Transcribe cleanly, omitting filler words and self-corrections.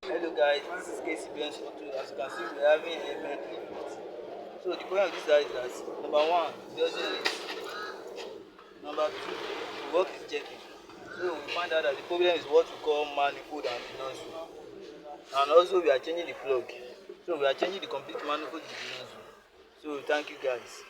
Hello guys, this is KCBN's photo. As you can see, we're having a Bentley 50. So the problem of this guy is that number one, it doesn't reach. Number two, the work is checking. So we find out that the problem is what we call manifold and the nozzle. And also we are changing the plug. So we are changing the complete manifold in the nozzle. So thank you guys.